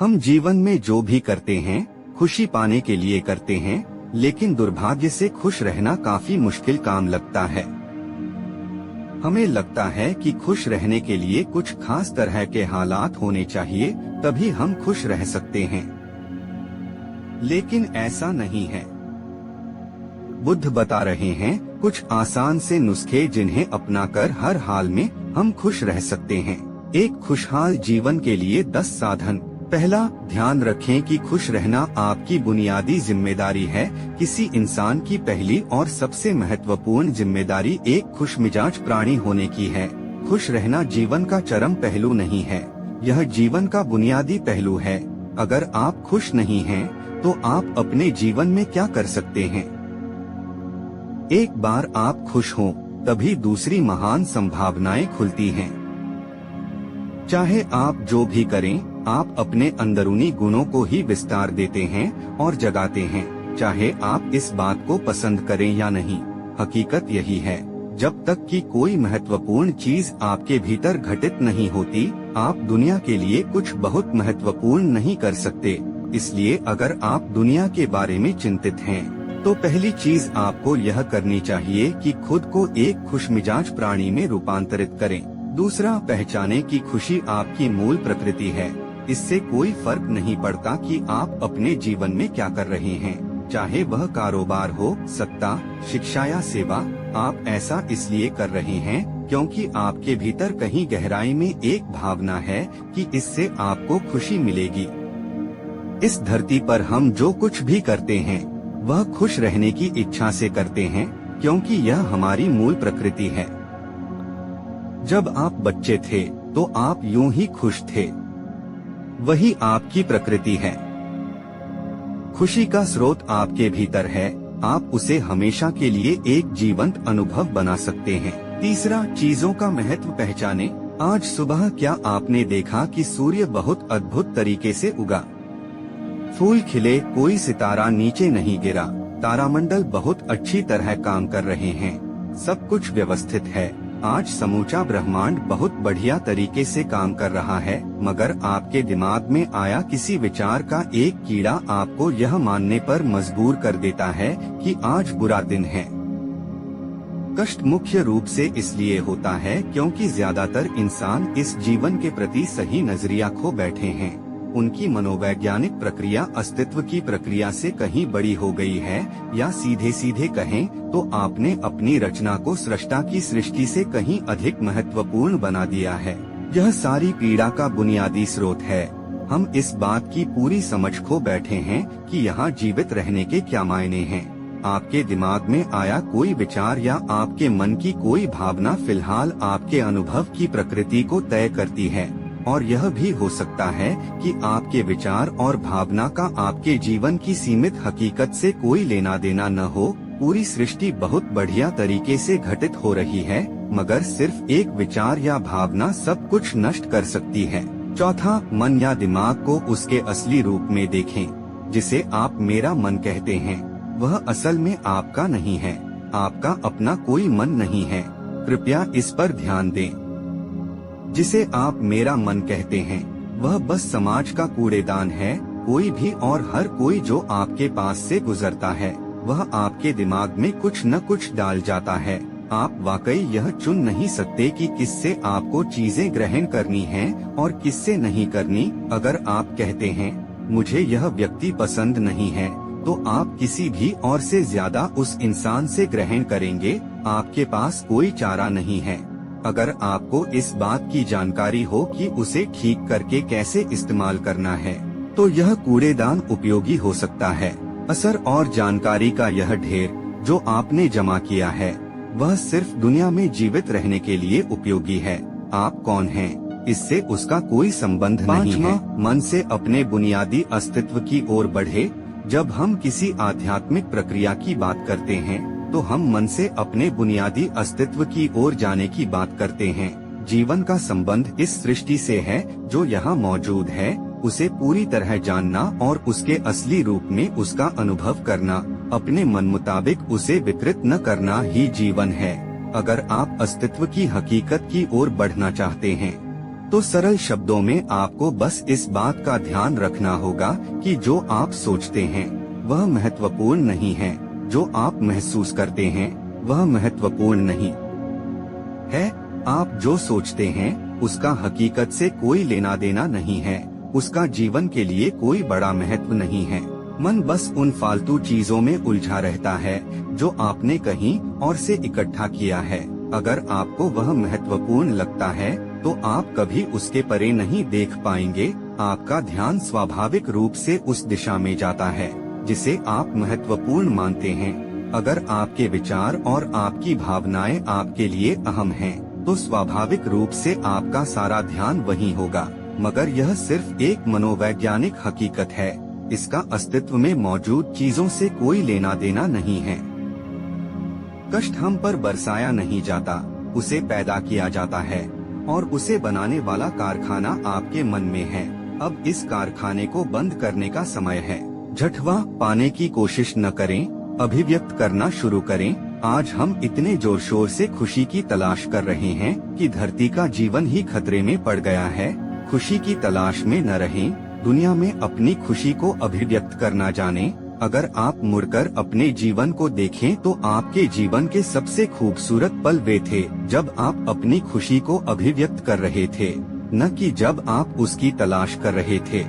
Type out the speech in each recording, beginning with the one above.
हम जीवन में जो भी करते हैं खुशी पाने के लिए करते हैं, लेकिन दुर्भाग्य से खुश रहना काफी मुश्किल काम लगता है। हमें लगता है कि खुश रहने के लिए कुछ खास तरह के हालात होने चाहिए, तभी हम खुश रह सकते हैं। लेकिन ऐसा नहीं है। बुद्ध बता रहे हैं कुछ आसान से नुस्खे जिन्हें अपनाकर हर हाल में हम खुश रह सकते हैं। एक खुशहाल जीवन के लिए 10 साधन। पहला, ध्यान रखें कि खुश रहना आपकी बुनियादी जिम्मेदारी है। किसी इंसान की पहली और सबसे महत्वपूर्ण जिम्मेदारी एक खुशमिजाज प्राणी होने की है। खुश रहना जीवन का चरम पहलू नहीं है, यह जीवन का बुनियादी पहलू है। अगर आप खुश नहीं हैं, तो आप अपने जीवन में क्या कर सकते हैं? एक बार आप खुश हों, तभी दूसरी महान संभावनाएं खुलती हैं। चाहे आप जो भी करें, आप अपने अंदरूनी गुणों को ही विस्तार देते हैं और जगाते हैं, चाहे आप इस बात को पसंद करें या नहीं। हकीकत यही है, जब तक कि कोई महत्वपूर्ण चीज आपके भीतर घटित नहीं होती, आप दुनिया के लिए कुछ बहुत महत्वपूर्ण नहीं कर सकते। इसलिए अगर आप दुनिया के बारे में चिंतित हैं, तो पहली चीज आपको यह करनी चाहिए कि खुद को एक खुशमिजाज प्राणी में रूपांतरित करें। दूसरा, पहचानें कि खुशी आपकी मूल प्रकृति है। इससे कोई फर्क नहीं पड़ता कि आप अपने जीवन में क्या कर रहे हैं, चाहे वह कारोबार हो, सत्ता, शिक्षा या सेवा। आप ऐसा इसलिए कर रहे हैं क्योंकि आपके भीतर कहीं गहराई में एक भावना है कि इससे आपको खुशी मिलेगी। इस धरती पर हम जो कुछ भी करते हैं, वह खुश रहने की इच्छा से करते हैं, क्योंकि यह हमारी मूल प्रकृति है। जब आप बच्चे थे, तो आप यूं ही खुश थे। वही आपकी प्रकृति है। खुशी का स्रोत आपके भीतर है, आप उसे हमेशा के लिए एक जीवंत अनुभव बना सकते हैं। तीसरा, चीजों का महत्व पहचानें। आज सुबह क्या आपने देखा कि सूर्य बहुत अद्भुत तरीके से उगा? फूल खिले, कोई सितारा नीचे नहीं गिरा, तारामंडल बहुत अच्छी तरह काम कर रहे हैं, सब कुछ व्यवस्थित है। आज समूचा ब्रह्मांड बहुत बढ़िया तरीके से काम कर रहा है, मगर आपके दिमाग में आया किसी विचार का एक कीड़ा आपको यह मानने पर मजबूर कर देता है कि आज बुरा दिन है। कष्ट मुख्य रूप से इसलिए होता है क्योंकि ज्यादातर इंसान इस जीवन के प्रति सही नजरिया खो बैठे हैं। उनकी मनोवैज्ञानिक प्रक्रिया अस्तित्व की प्रक्रिया से कहीं बड़ी हो गई है, या सीधे सीधे कहें तो आपने अपनी रचना को सृष्टा की सृष्टि से कहीं अधिक महत्वपूर्ण बना दिया है। यह सारी पीड़ा का बुनियादी स्रोत है। हम इस बात की पूरी समझ खो बैठे हैं कि यहाँ जीवित रहने के क्या मायने हैं। आपके दिमाग में आया कोई विचार या आपके मन की कोई भावना फिलहाल आपके अनुभव की प्रकृति को तय करती है, और यह भी हो सकता है कि आपके विचार और भावना का आपके जीवन की सीमित हकीकत से कोई लेना देना न हो। पूरी सृष्टि बहुत बढ़िया तरीके से घटित हो रही है, मगर सिर्फ एक विचार या भावना सब कुछ नष्ट कर सकती है। चौथा, मन या दिमाग को उसके असली रूप में देखें। जिसे आप मेरा मन कहते हैं, वह असल में आपका नहीं है। आपका अपना कोई मन नहीं है, कृपया इस पर ध्यान दें। जिसे आप मेरा मन कहते हैं, वह बस समाज का कूड़ेदान है। कोई भी और हर कोई जो आपके पास से गुजरता है, वह आपके दिमाग में कुछ न कुछ डाल जाता है। आप वाकई यह चुन नहीं सकते कि किससे आपको चीजें ग्रहण करनी हैं और किससे नहीं करनी। अगर आप कहते हैं मुझे यह व्यक्ति पसंद नहीं है, तो आप किसी भी और से ज्यादा उस इंसान से ग्रहण करेंगे। आपके पास कोई चारा नहीं है। अगर आपको इस बात की जानकारी हो कि उसे ठीक करके कैसे इस्तेमाल करना है, तो यह कूड़ेदान उपयोगी हो सकता है। असर और जानकारी का यह ढेर जो आपने जमा किया है, वह सिर्फ दुनिया में जीवित रहने के लिए उपयोगी है। आप कौन हैं, इससे उसका कोई संबंध नहीं है। मन से अपने बुनियादी अस्तित्व की ओर बढ़े। जब हम किसी आध्यात्मिक प्रक्रिया की बात करते हैं, तो हम मन से अपने बुनियादी अस्तित्व की ओर जाने की बात करते हैं। जीवन का संबंध इस सृष्टि से है जो यहाँ मौजूद है, उसे पूरी तरह जानना और उसके असली रूप में उसका अनुभव करना, अपने मन मुताबिक उसे विकृत न करना ही जीवन है। अगर आप अस्तित्व की हकीकत की ओर बढ़ना चाहते हैं, तो सरल शब्दों में आपको बस इस बात का ध्यान रखना होगा कि जो आप सोचते हैं वह महत्वपूर्ण नहीं है, जो आप महसूस करते हैं वह महत्वपूर्ण नहीं है। आप जो सोचते हैं उसका हकीकत से कोई लेना देना नहीं है, उसका जीवन के लिए कोई बड़ा महत्व नहीं है। मन बस उन फालतू चीजों में उलझा रहता है जो आपने कहीं और से इकट्ठा किया है। अगर आपको वह महत्वपूर्ण लगता है तो आप कभी उसके परे नहीं देख पाएंगे। आपका ध्यान स्वाभाविक रूप से उस दिशा में जाता है जिसे आप महत्वपूर्ण मानते हैं। अगर आपके विचार और आपकी भावनाएं आपके लिए अहम हैं, तो स्वाभाविक रूप से आपका सारा ध्यान वहीं होगा। मगर यह सिर्फ एक मनोवैज्ञानिक हकीकत है, इसका अस्तित्व में मौजूद चीजों से कोई लेना देना नहीं है। कष्ट हम पर बरसाया नहीं जाता, उसे पैदा किया जाता है और उसे बनाने वाला कारखाना आपके मन में है। अब इस कारखाने को बंद करने का समय है। झटवा पाने की कोशिश न करें, अभिव्यक्त करना शुरू करें। आज हम इतने जोर शोर से खुशी की तलाश कर रहे हैं कि धरती का जीवन ही खतरे में पड़ गया है। खुशी की तलाश में न रहें, दुनिया में अपनी खुशी को अभिव्यक्त करना जानें। अगर आप मुड़कर अपने जीवन को देखें तो आपके जीवन के सबसे खूबसूरत पल वे थे जब आप अपनी खुशी को अभिव्यक्त कर रहे थे, न कि जब आप उसकी तलाश कर रहे थे।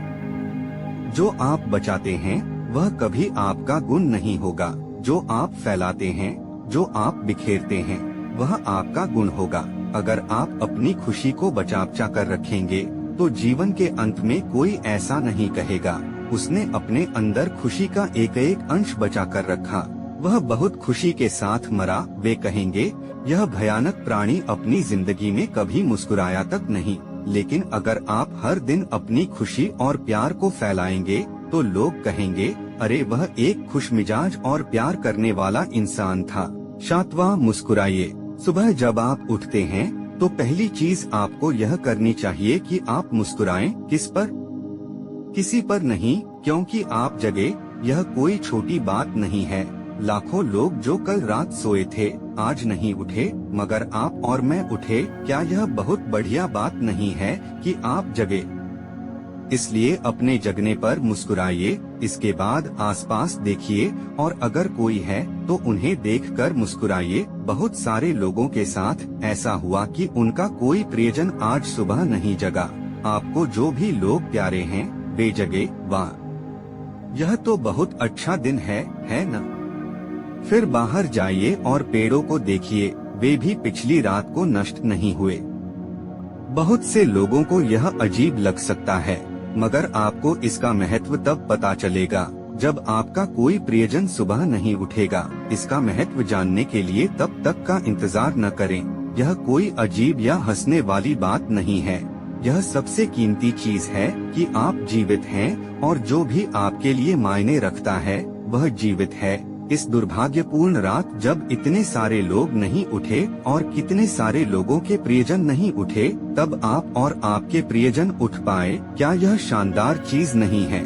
जो आप बचाते हैं वह कभी आपका गुण नहीं होगा, जो आप फैलाते हैं, जो आप बिखेरते हैं, वह आपका गुण होगा। अगर आप अपनी खुशी को बचा कर रखेंगे तो जीवन के अंत में कोई ऐसा नहीं कहेगा उसने अपने अंदर खुशी का एक एक अंश बचा कर रखा, वह बहुत खुशी के साथ मरा। वे कहेंगे यह भयानक प्राणी अपनी जिंदगी में कभी मुस्कुराया तक नहीं। लेकिन अगर आप हर दिन अपनी खुशी और प्यार को फैलाएंगे तो लोग कहेंगे अरे वह एक खुशमिजाज और प्यार करने वाला इंसान था। 7वां, मुस्कुराइए। सुबह जब आप उठते हैं तो पहली चीज आपको यह करनी चाहिए कि आप मुस्कुराएं। किस पर? किसी पर नहीं, क्योंकि आप जगे। यह कोई छोटी बात नहीं है। लाखों लोग जो कल रात सोए थे आज नहीं उठे, मगर आप और मैं उठे। क्या यह बहुत बढ़िया बात नहीं है कि आप जगे? इसलिए अपने जगने पर मुस्कुराइए। इसके बाद आसपास देखिए और अगर कोई है तो उन्हें देखकर मुस्कुराइए। बहुत सारे लोगों के साथ ऐसा हुआ कि उनका कोई प्रियजन आज सुबह नहीं जगा। आपको जो भी लोग प्यारे हैं वे जगे। वाह, यह तो बहुत अच्छा दिन है न? फिर बाहर जाइए और पेड़ों को देखिए, वे भी पिछली रात को नष्ट नहीं हुए। बहुत से लोगों को यह अजीब लग सकता है, मगर आपको इसका महत्व तब पता चलेगा जब आपका कोई प्रियजन सुबह नहीं उठेगा। इसका महत्व जानने के लिए तब तक का इंतजार न करें। यह कोई अजीब या हंसने वाली बात नहीं है। यह सबसे कीमती चीज है कि आप जीवित हैं और जो भी आपके लिए मायने रखता है वह जीवित है। इस दुर्भाग्यपूर्ण रात जब इतने सारे लोग नहीं उठे और कितने सारे लोगों के प्रियजन नहीं उठे, तब आप और आपके प्रियजन उठ पाए। क्या यह शानदार चीज नहीं है?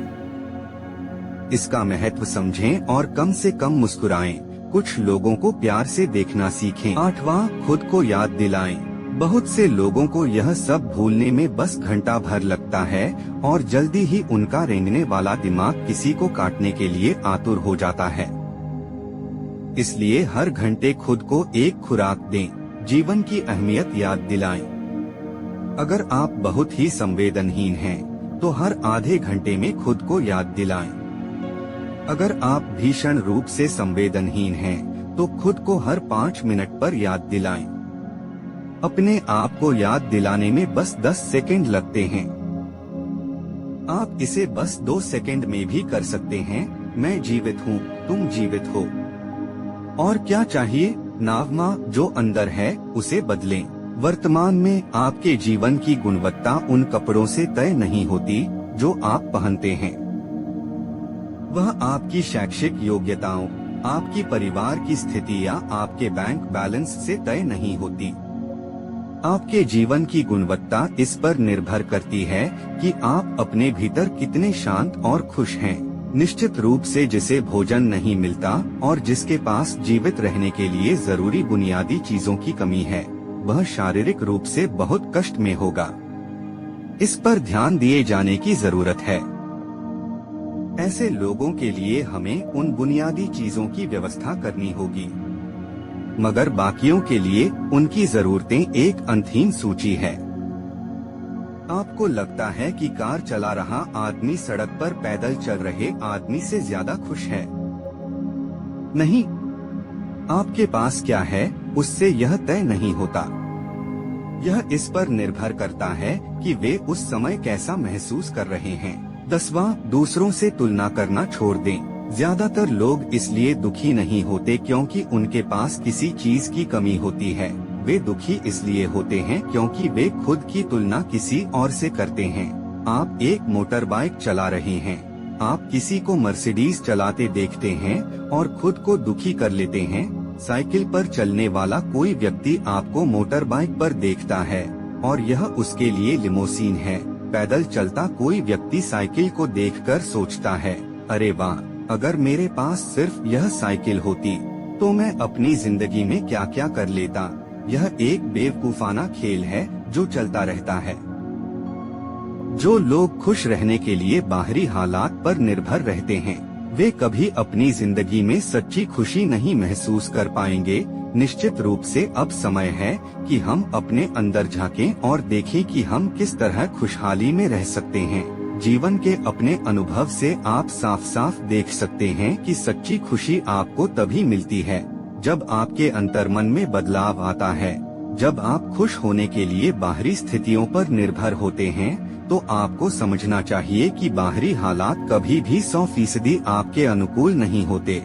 इसका महत्व समझें और कम से कम मुस्कुराएं। कुछ लोगों को प्यार से देखना सीखें। 8वां, खुद को याद दिलाएं। बहुत से लोगों को यह सब भूलने में बस घंटा भर लगता है और जल्दी ही उनका रेंगने वाला दिमाग किसी को काटने के लिए आतुर हो जाता है। इसलिए हर घंटे खुद को एक खुराक दें, जीवन की अहमियत याद दिलाएं। अगर आप बहुत ही संवेदनहीन हैं, तो हर आधे घंटे में खुद को याद दिलाएं। अगर आप भीषण रूप से संवेदनहीन हैं, तो खुद को हर 5 मिनट पर याद दिलाएं। अपने आप को याद दिलाने में बस 10 सेकंड लगते हैं। आप इसे बस 2 सेकंड में भी कर सकते हैं। मैं जीवित हूँ, तुम जीवित हो। और क्या चाहिए? नावमा जो अंदर है उसे बदलें। वर्तमान में आपके जीवन की गुणवत्ता उन कपड़ों से तय नहीं होती जो आप पहनते हैं। वह आपकी शैक्षिक योग्यताओं, आपकी परिवार की स्थिति या आपके बैंक बैलेंस से तय नहीं होती। आपके जीवन की गुणवत्ता इस पर निर्भर करती है कि आप अपने भीतर कितने शांत और खुश हैं। निश्चित रूप से जिसे भोजन नहीं मिलता और जिसके पास जीवित रहने के लिए जरूरी बुनियादी चीजों की कमी है, वह शारीरिक रूप से बहुत कष्ट में होगा। इस पर ध्यान दिए जाने की जरूरत है। ऐसे लोगों के लिए हमें उन बुनियादी चीजों की व्यवस्था करनी होगी, मगर बाकियों के लिए उनकी जरूरतें एक अनंत सूची है। आपको लगता है कि कार चला रहा आदमी सड़क पर पैदल चल रहे आदमी से ज्यादा खुश है? नहीं, आपके पास क्या है उससे यह तय नहीं होता। यह इस पर निर्भर करता है कि वे उस समय कैसा महसूस कर रहे हैं। 10वां, दूसरों से तुलना करना छोड़ दें। ज्यादातर लोग इसलिए दुखी नहीं होते क्योंकि उनके पास किसी चीज की कमी होती है। वे दुखी इसलिए होते हैं क्योंकि वे खुद की तुलना किसी और से करते हैं। आप एक मोटर बाइक चला रहे हैं, आप किसी को मर्सिडीज चलाते देखते हैं और खुद को दुखी कर लेते हैं। साइकिल पर चलने वाला कोई व्यक्ति आपको मोटर बाइक पर देखता है और यह उसके लिए लिमोसीन है। पैदल चलता कोई व्यक्ति साइकिल को देखकर सोचता है, अरे वाह, अगर मेरे पास सिर्फ यह साइकिल होती तो मैं अपनी जिंदगी में क्या क्या कर लेता। यह एक बेवकूफाना खेल है जो चलता रहता है। जो लोग खुश रहने के लिए बाहरी हालात पर निर्भर रहते हैं, वे कभी अपनी जिंदगी में सच्ची खुशी नहीं महसूस कर पाएंगे। निश्चित रूप से अब समय है कि हम अपने अंदर झांकें और देखें कि हम किस तरह खुशहाली में रह सकते हैं। जीवन के अपने अनुभव से आप साफ साफ देख सकते हैं कि सच्ची खुशी आपको तभी मिलती है जब आपके अंतर्मन में बदलाव आता है। जब आप खुश होने के लिए बाहरी स्थितियों पर निर्भर होते हैं तो आपको समझना चाहिए कि बाहरी हालात कभी भी 100% आपके अनुकूल नहीं होते।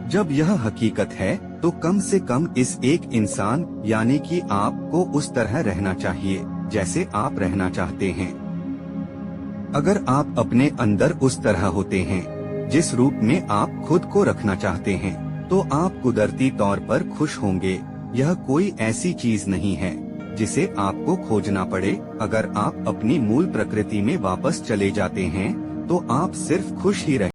जब यह हकीकत है तो कम से कम इस एक इंसान यानी कि आपको उस तरह रहना चाहिए जैसे आप रहना चाहते हैं। अगर आप अपने अंदर उस तरह होते हैं जिस रूप में आप खुद को रखना चाहते हैं तो आप कुदरती तौर पर खुश होंगे। यह कोई ऐसी चीज नहीं है जिसे आपको खोजना पड़े। अगर आप अपनी मूल प्रकृति में वापस चले जाते हैं तो आप सिर्फ खुश ही रहेंगे।